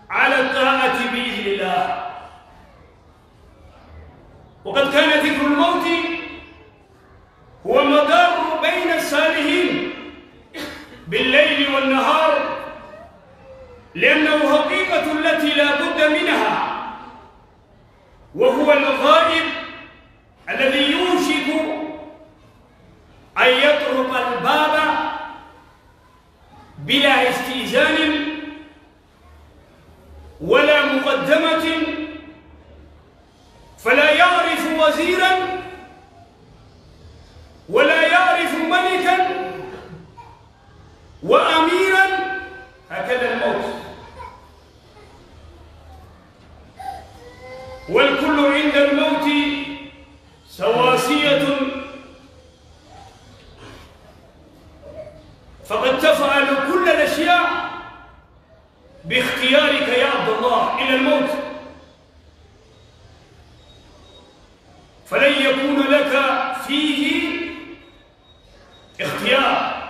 على الطاعة بإذن الله. وقد كان ذكر الموت هو مدار بين الصالحين بالليل والنهار، لأنه حقيقة التي لا بد منها، وهو الغائب الذي يوشك أن يطرق الباب بلا استئذان ولا مقدمة، فلا يعرف وزيرا ولا يعرف ملكا وأميرا، هكذا الموت. والكل عند الموت سواسية، فقد تفعل كل الأشياء باختيارك يا عبد الله إلى الموت، فلن يكون لك فيه اختيار،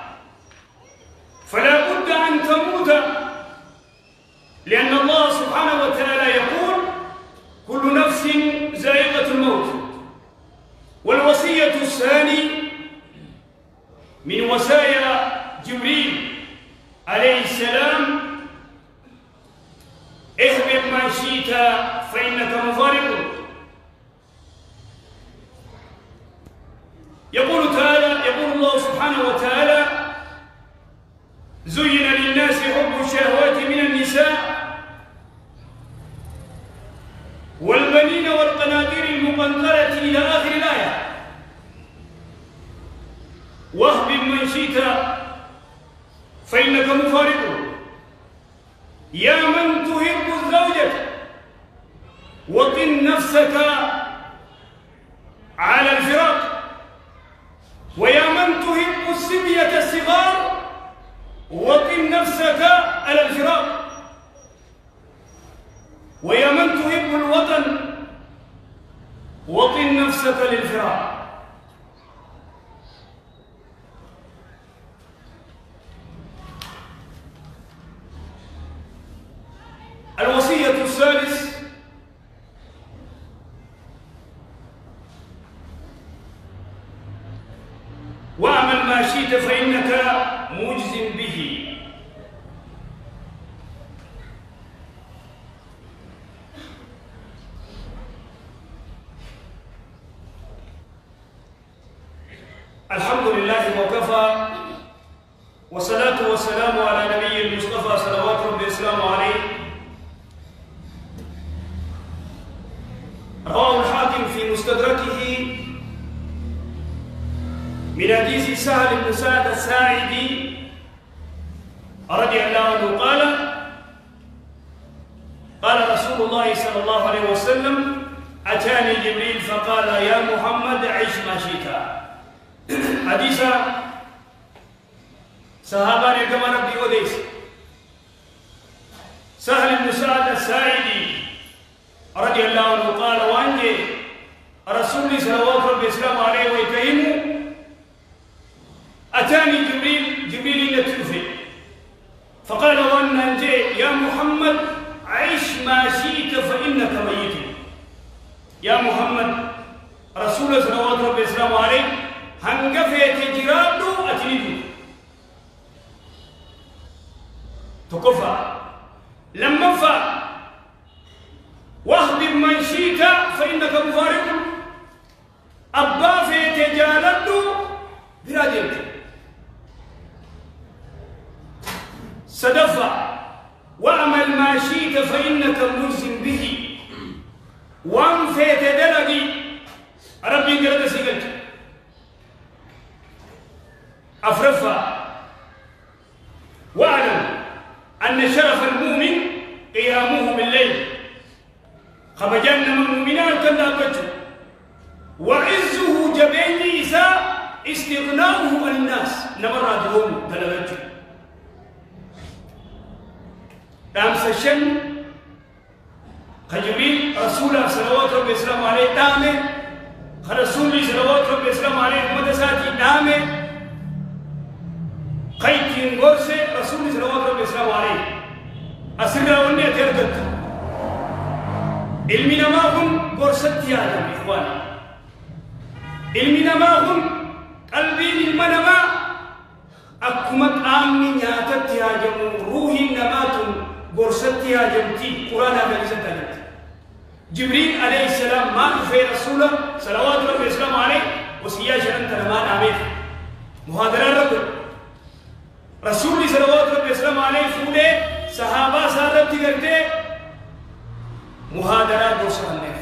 فلا بد أن تموت، لأن الله سبحانه وتعالى يقول كل نفس ذائقة الموت. والوصية الثاني من وصايا جبريل عليه السلام: اهبط ما شئت فإنك مفارق. يقول الله سبحانه وتعالى: زين للناس حب الشهوات من النساء والبنين والقناطير المقنطرة إلى آخر الآية. واهبط من شئت فإنك مفارق. يا من تحب الزوجة وقن نفسك على الفراق، ويا من تحب الصبية الصغار وقن نفسك على الفراق، ويا من تحب الوطن وقن نفسك للفراق. الوصية الثالث: واعمل ما شئت فإنك مجز به. الحمد لله وكفى، والصلاة والسلام على نبي المصطفى صلوات ربي وسلامه عليه. رواه الحاكم في مستدركه من حديث سهل بن سعد الساعدي رضي الله عنه قال: قال رسول الله صلى الله عليه وسلم: أتاني جبريل فقال: يا محمد عش ما شئت. حديث صحابة كما ربي وديس سهل بن سعد الساعدي رضي الله عنه قال: وأنجي رسول صلوات ربي وسلامه عليه ويتهمه: أتاني جبريل لتوفي فقال: وأن أنجي يا محمد عش ما شئت فإنك ميت. يا محمد رسول صلوات ربي وسلامه عليه هنقفت جرادو أتنيدو تكفى لما فا واهبط من شئت فإنك مفارق. أبا في تجالدو برادلك صدفة واعمل ما شئت فإنك ملزم به. وان في تدلقي ربي قرد سيقلت أفرفا. واعلم أن شرف المؤمن قيامه بالليل، خبجان من المؤمنات كان دابته، وعزه جبين إساء استغناؤه عن الناس نمر دهم دلبته. أمس الشن خجبريل رسول صلوات ربي وسلامه عليه دامه، خرسول صلوات ربي وسلامه عليه مدساتي دامه، خيتين غرسه رسول صلوات ربي وسلامه عليه أسرع وني تردت المنا ما هم قرصت يا إخواني المنا ما هم قلبي المنما أكمت آمني نياتت يا جمو روحي نمات قرصت يا جمتي قرآن بلسة تلت جبريل عليه السلام ما في رسوله صلوات ربي السلام عليه وسياج أنت لما نعمل مهادرة رجل رسول صلوات ربي السلام عليه فولي صحابة سارت تقرتي مهادرة قرصة النف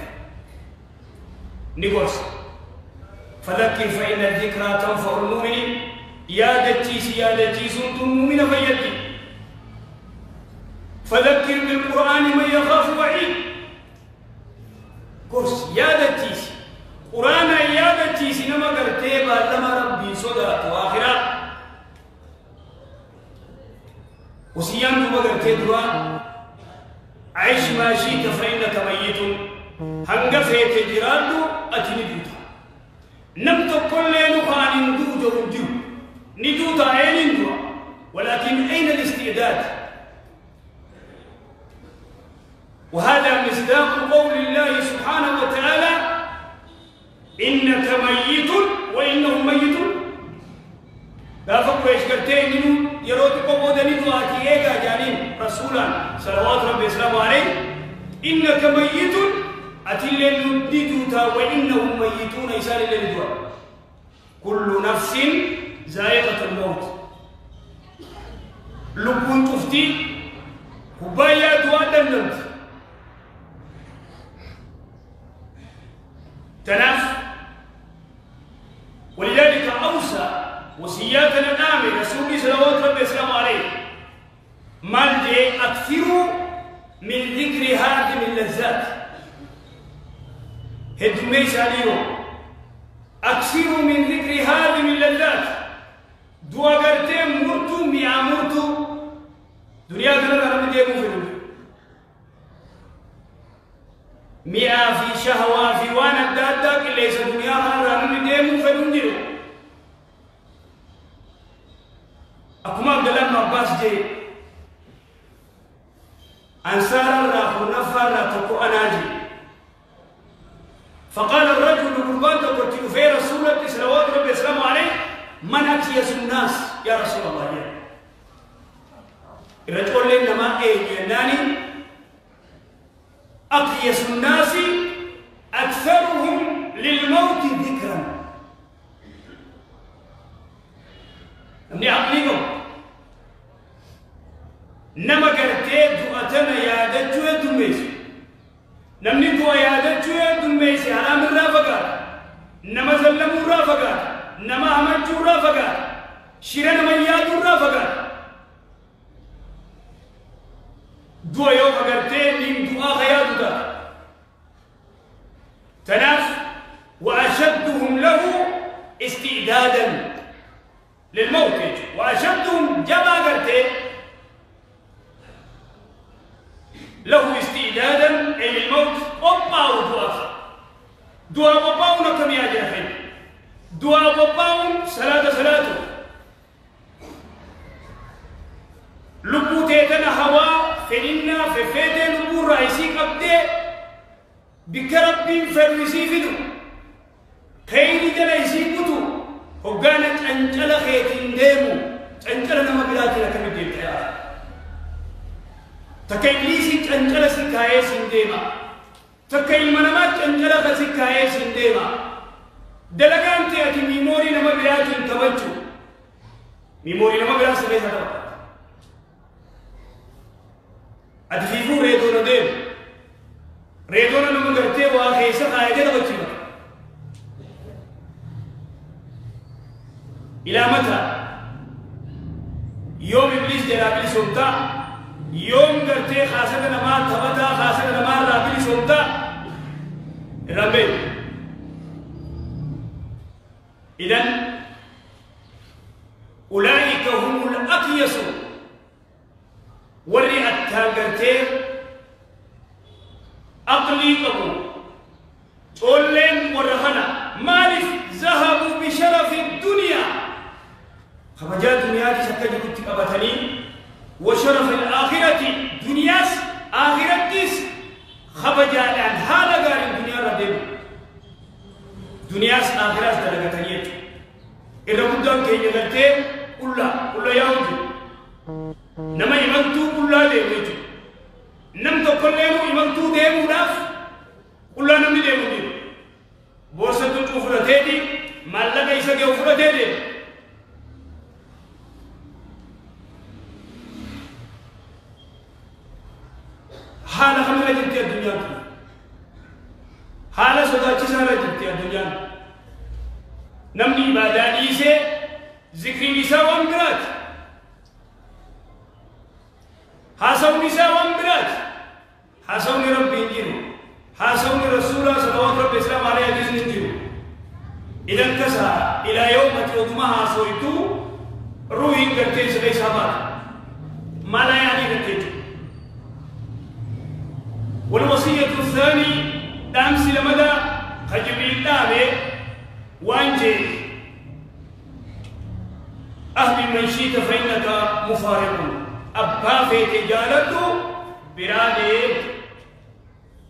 نقرص فذكر فإن الذكرى تنفع المؤمنين يا دجيس انتم مؤمن فيدي فذكر بالقرآن من يخاف وعيد قرص يا دجيس قرآن يا دجيس نما قرتيبا لما ربي صدرت وآخرة وسيان نما قرتيبا عيش ما شئت فإنك ميت هنقفت جرادو أتني نم تقول لنا قال ندوج ونجو ندوج عين ندوج ولكن أين الاستعداد؟ وهذا مصداق قول الله سبحانه وتعالى إنك ميت وإنهم ميتون لا فقوا يشكرتين يروتكم ودنيتوا أكيئا جانين رسولا صلوات ربي وسلامه عليه إنك ميت أتلين نديدوتا وإنهم ميتون إسال اللي كل نفس ذائقة الموت لبون تفتي كبايا دوا دندنت تناف ولذلك أوصى وصياتنا النامي رسول صلوات ربي وسلامه عليه مالجي أكثروا من ذكر هذه اللذات هدميش عليهم أكثروا من ذكر هذه اللذات دوا قرتين مرتو ميا مرتو دنيا كنا نعمل ديمو في الدنيا ميا في شهوة في وانا دادك ليس دنيا نعمل ديمو في الدنيا أكما عبد الله بن عباس جي أنصار راح ونفر تقو أناجي فقال الرجل قربان تقول في رسول الله صلوات ربي وسلامه عليه من أكيس الناس يا رسول الله الرجل إنما يناني أكيس الناس أكثرهم للموت ذكرا نمني عقليكم نما قرتي دعتنا يا دجوة دميس نمني دعا يا دجوة دميس على من رافقات نما زلموا رافقات نما همجوا رافقات شيرنا من يادوا رافقات دعا يوم قرتي من دعا خيادك تناف وأشدهم له استعدادا للموت وأشدهم جمع قرتي له استعدادا أي للموت أباو دعاء أباو نكم يا جاهل دعاء أباو صلاته لبو تيتنا هوا فإننا ففيت لبو رئيسي قبدي بكرب فرسي فدو خير جلسي قدو هقانت أنجل خيتين ديمو أنجل نما بلاتي لكم الدين تيار تكيليسي أنجل سكاية سنديما تكيل منامات أنجل سكاية سنديما دلقان تياتي ميموري نما بلاتي توجه ميموري نما بلاتي سبيسا توجه أدفيفو ريدونا ديم ريدونا نما قرتي وآخيسا خايدة توجه إلى متى؟ يوم إبليس جرابلي سلطة يوم قرتي خاصة نما ثبتا خاصة نما رابلي سلطة ربي إذن أولئك هم الأقيس ورئت قرتي أقلي قبو تولين ورخنا مالف ذهبوا بشرف الدنيا خبجات دنيا دي سكة جبت قبتني وشرف الآخرة دنياس آخرتيس خبجات عن دنياس آخراس دلقتنيت الرمضان كي يغلتين كلا يوجد نما يمنتو كلا ديموجد نمتو كلهم يمنتو ديمو داف كلا نمي ديمو ديمو بوسة تفرتيني مالك يساق يفرتيني حالة خمرة جبتي الدنيا حالة صدا چسارة جبتي الدنيا نمني باداني سے ذكري نساء وامبرات حاسون نساء وامبرات حاسون ربي انجيرو حاسون رسول الله صلوات ربي اسلام عليه حديث انجيرو إذا انتسى إلى يوم تيومها سويتو روحي قرتي سبي سابات ما لا يعني قرتي والوصية الثاني دامس لمدى خجبريل دامي وانجي أهل من شئت فإنك مفارق أبا في تجارته برادت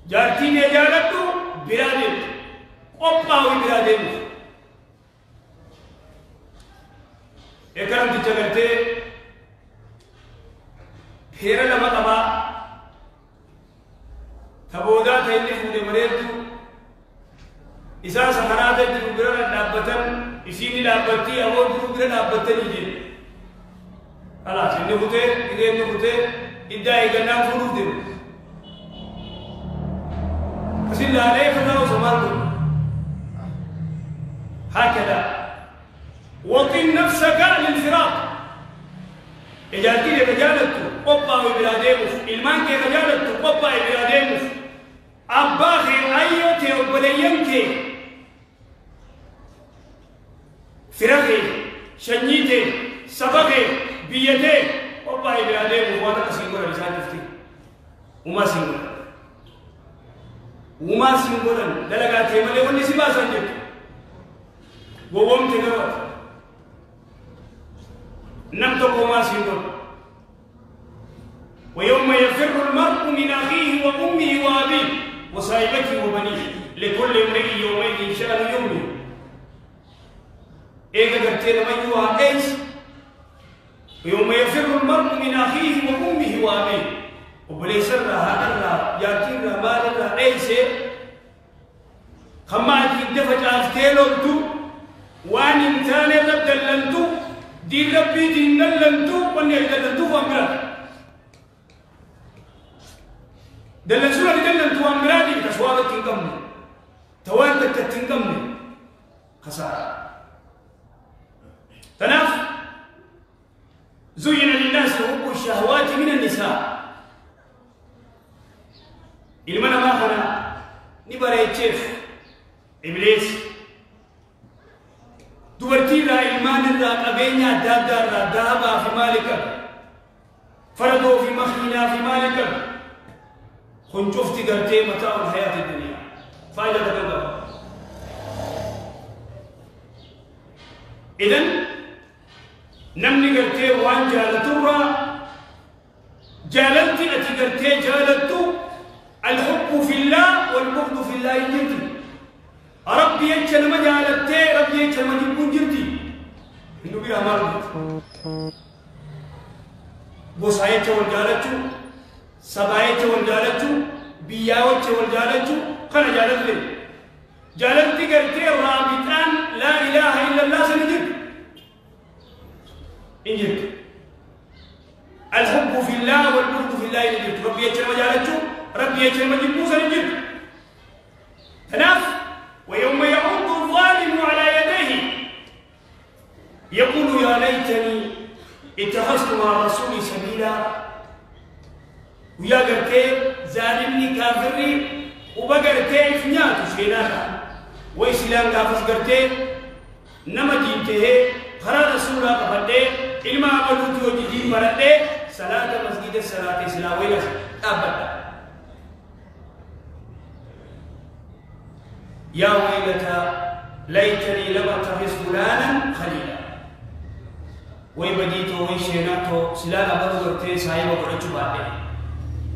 جارتي تجارته برادت أبا برادت إكرام تجارته هيرا لما تبا تبودا تهيني فودي مريدو إذا سخنات الجبران دابتن إسيني دابتي أو الجبران دابتن يجين خلاص إنه بوته إنه بوته إدا إيجانا فروض دم أصل لا عليه فنا وسماركم هكذا وطن نفسك للفراق إذا تيجي رجالته قبّا وبلاديمه إلمان كي رجالته قبّا وبلاديمه أباخي أيوتي وبلينتي فرقي شنيتي سبقي بيدي قبّا وبلاديمه وانا سيقول رجال نفتي وما سيقول دلقاتي ملي ونسي باسا جبت ووم تقرأت نمتق وما سيقول ويوم يفر المرء من أخيه وأمه وأبيه وصاحبته وبنيه لكل امرئ يومئذ شأن يغنيه إذا قلت لما يوها إيش ويوم يفر المرء من أخيه وأمه وأبيه وبليس هذا يأتي مال إيش خمات يدفع أفتيلوتو وان إنسان رب دلنتو دين ربي دين دلنتو وان يدلنتو فامرا دلن سورة دلنتو فامرا دي كسوالة تنقمني توانتك تنقمني خسارة تناف زين للناس حب الشهوات من النساء إلمنا ما خنا نبري تشيف إبليس دوبرتي را إيمان را قبينيا دادا را ذهبا في مالك فردوا في مخينا في مالك خن شفتي قرتي متاع الحياة الدنيا فائدة تقدر إذن نمني قرتي وان جالتورا جالتي أتي قرتي جالتو الحب في الله والبغض في الله جلتي ربي يجعل ما جالتي ربي يجعل ما جبون جلتي إنه بيها مرض بوسايته والجالتو سبايته والجالتو بياوته والجالتو خنا جالت لي جالتي قرتي رابطان لا إله إلا الله سنجد إنجد الحب في الله والبغض في الله إنجد ربي يجعل ما جالتو ربي يجعل ما جبون سنجد تناف ويوم يعض الظالم على يديه يقول يا ليتني اتخذت مع الرسول سبيلا ويا قرتي ظالمني كافري وبقرتي فنيات شيناها وإسلام كافر قرتي نما جينته خرا رسول الله قبضي علما عملوتي وجدين بردي صلاة مسجد الصلاة سلاوية أبدا يا ويلتى ليتني لم اتخذ فلانا خليلا ويبديتو ويشيناتو سلالا بدرتي صاحب ورجو بعد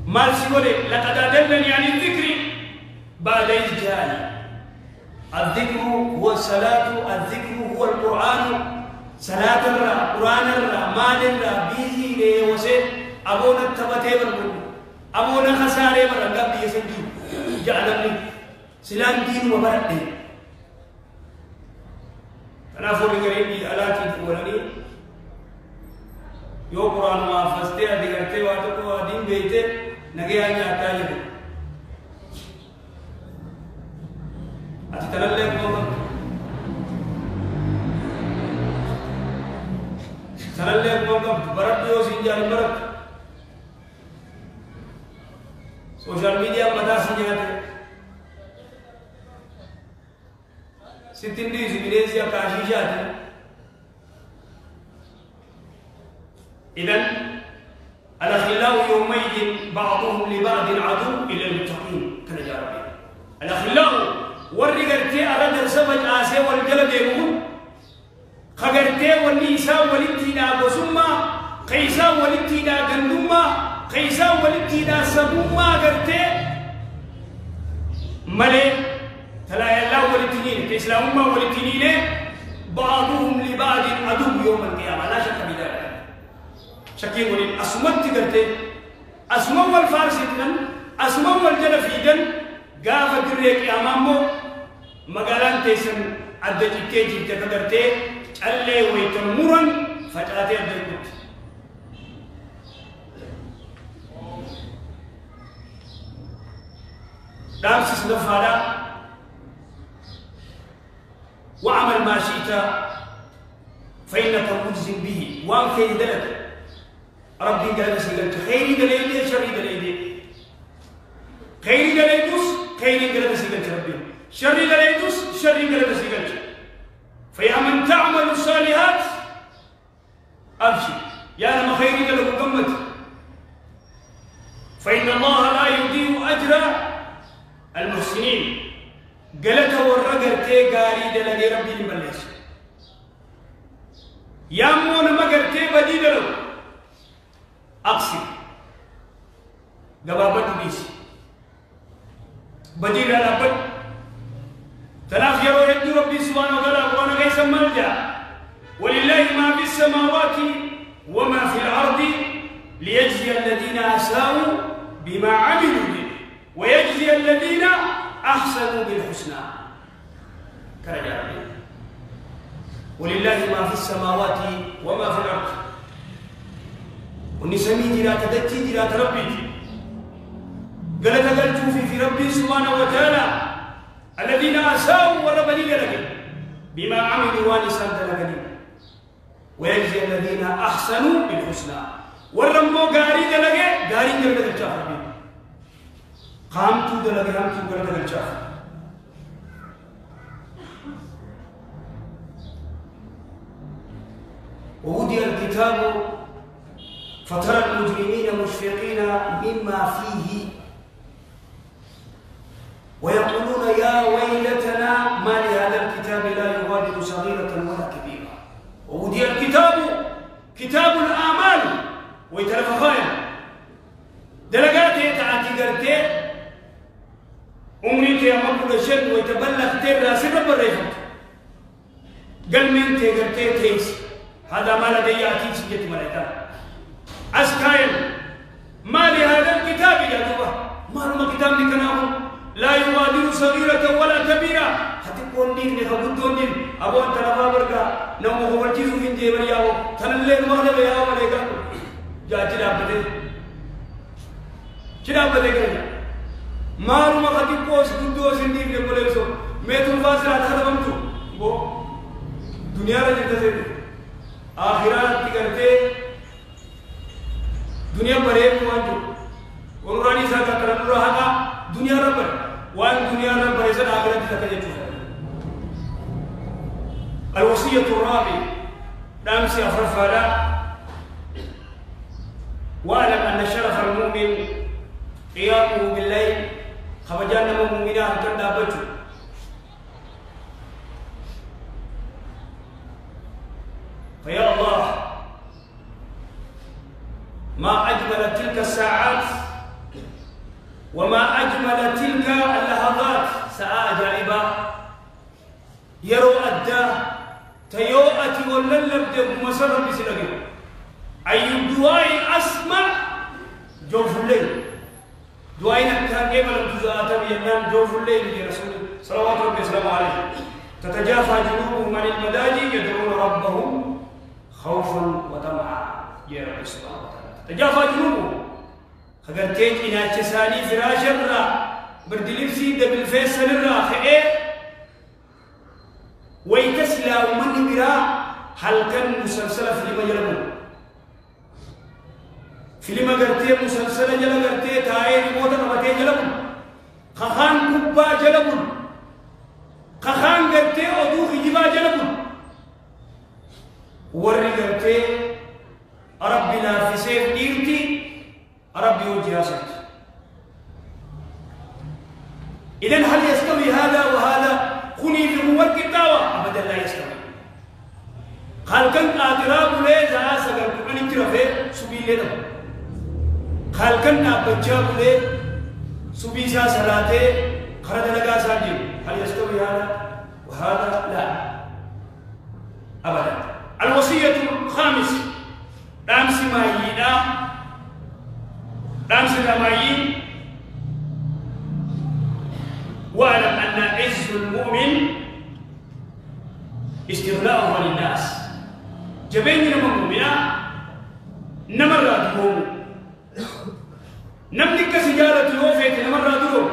ما سيقول لقد أدلني عن الذكر بعد إذ جاءني الذكر هو الصلاة، الذكر هو القرآن. صلاة الرا، قرآن الرا، مال الرا، بيزي لي وسي أبونا التبتي بربو أبونا خسارة برنقب بيسنجي جعلني سلام دين وبرد. أنا فوري قريبي ألاتي تقولني يو قرآن ما فستي أدقرتي واتقوا دين بيتي نجياني أتاجب أتتلالي بقوم تلالي بقوم برد يو سنجاري برد سوشال ميديا مدى سنجاري ستين دي سبيليزيا كاشيشات. إذن الأخلاء يومئذ بعضهم لبعض عدو إلا المتقين كان جاربين. الأخلاء والرجالتي أراد سبج آسي والجلد يقول خجرتي والنساء والابتداء وسمى قيسا والابتداء جندوما قيسا والابتداء سبوما قرتي ملك تلا الله والابتنين كإسلامهما والابتنين بعضهم لبعض عدو يوم القيامة لا شك بذلك. شكين ولين أسمت تقرتي أسمو والفارس يتنن أسمو والجنة في دن قافة دريك أمامه مقالان تيسن عدد كيجي تقدرتي اللي ويتمورن فتاتي الدركوت. دام سيسنا فادا وعمل ما شئت فإنك مجزم به وان خير دلت ربي قال سيقلت خير دليل شر دليل خير دليل خير قال سيقلت ربي شر دليل شر قال سيقلت. فيا من تعمل الصالحات أبشر يا لما خير له قمت فإن الله لا يضيع أجر المحسنين. قالت والرجل تي قاري دلني ربي المليس يا مون مقر تي بديد له أقصي قبابة بيسي بديد على بد ثلاث يرو يد ربي سبحانه وتعالى وانا ليس ملجا ولله ما في السماوات وما في الأرض ليجزي الذين أساءوا بما عملوا به ويجزي الذين أحسنوا بالحسنى. كرجال ولله ما في السماوات وما في الأرض ونسمي جرات دتي جرات ربي قالت قلت في ربي سبحانه وتعالى الذين أساءوا وربني لك بما عملوا وانسان لك ويجزي الذين أحسنوا بالحسنى ورمو غاري دلك غاري دلك الجاهل قامتوا دلك قامتوا دلك الجاهل. ووضع الكتاب فترى المجرمين مشفقين مما فيه ويقولون يا ويلتنا ما لهذا الكتاب لا يغادر صغيرة ولا كبيرة. ووضع الكتاب كتاب الأعمال ويتلفخين دلقات يتعاتي قرتي أمريك يا مقبول الشد ويتبلغ تير راسي رب الريفت قل من تيقرتي تيس هذا ما لدي أتيك سجد ملكا أسكاين ما لهذا الكتاب يا دوبا ما رمى كتاب لكناه لا يغادر صغيرة ولا كبيرة حتى كون دين نخبطون دين أبو أنت نفا برقا نوم خبرتيزو في جيبر ياو تنلين مغلب ياو ملكا جاء جلاب بدي جلاب بدي كرنا ما رمى خطيب كوش كدو سندين نقول سو ميتون فاسر هذا بمتو بو دنيا رجل تسير آخرات تكرتے دنیا بریب وانجو ونورانی ساکا کرن رہا کا دنیا ربر وان دنیا ربر ایسا آخرات تکجتو ہے. الوصية الرابع دامس أفرف هذا واعلم أن شرف المؤمن قيامه بالليل خبجان مؤمنان كدابته فيا الله ما أجمل تلك الساعات وما أجمل تلك اللحظات ساعة عجائبة يرو أدى تيوأتي وللب دب مسرر بسلقه أي الدعاء أسمع جوف الليل دعائنا كان قبل الجزاءات بينام جوف الليل يا رسول صلوات ربي وسلامه عليه تتجافى جنوبهم عن المضاجع يدعون ربهم خوفا وطمعا يا رب سبحانه وتعالى تتجافى جنوبهم خجرتيج إن تساني فراش الرا بردلبسي دبل فيصل الرا خئ ويتسلى ومن برا هل كان مسلسل فيلم يلمون فيلم قرتي مسلسل جل قرتي تاي ريموت قبتي جلمون خخان كوبا جلمون خخان قرتي أدو خجبا جلمون ورّي قرتي ربي لا في سيف ديرتي ربي وجهاسك إذن هل يستوي هذا وهذا خني في موك الدعوة أبدا لا يستوي قال كان أدراب لي زها سجل كل انترافه سبيل لنا قال كان أبجاب لي سبيل صلاته خرج لك ساجي هل يستوي هذا وهذا لا أبدا الوصية الخامس دامس مايينا دامس مايين واعلم أن عز المؤمن استغناءه عن الناس جبين من المؤمنة نمراتهم نملك سجارة يوفيت نمراتهم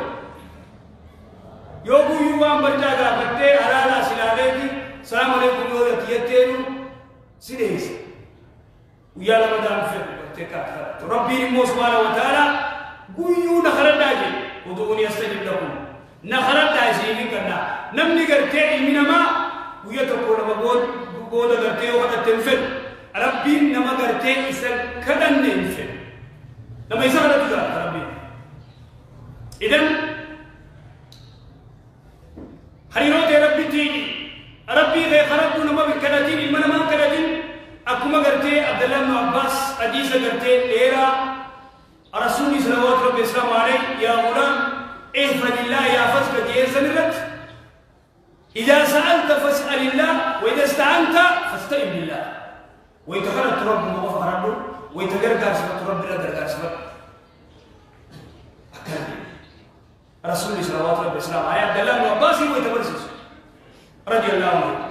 يوبو يوان برجاga بتة هلالا سلالتي السلام عليكم يوتيتين سيديس ويا لما دام في بتة ربي سبحانه وتعالى قيو نخرج داجي ودعوني أستجب لكم نخرج داجي كنا نمني قرتي إنما ويتقول بود قرتي وقت تنفل ربي نما قرتي إسر كدن ننفل نما إسر كدن ربي إذن هريرو ربي تيجي ربي غير خرجوا نما بالكدتين إلما نما كدتين أكما قرتي عبد الله بن عباس حديث قرتي ليرا رسول صلوات ربي السلام عليه يا غلام احفظ الله يحفظك جيسا إذا سألت فاسأل الله وإذا استعنت فاستعن بالله ويتخرج رب وغفر ربه ويتقرقر سبت رب لا قرقر سبت رسول صلوات ربي السلام عليه عبد الله بن عباس ويتبرسس رضي الله عنه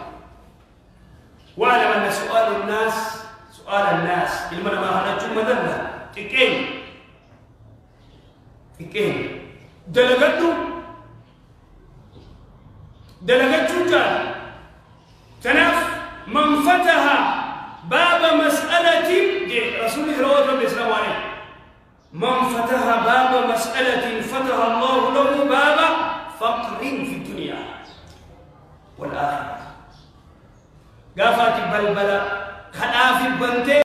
واعلم أن سؤال الناس إلما ما هنجم مدلنا إكين دلقت جوجان تناف من فتح باب مسألة رسول الله رب السلام عليه من فتح باب مسألة فتح الله له باب فقر في الدنيا والآخرة قافت البلبلة خلافي بنتي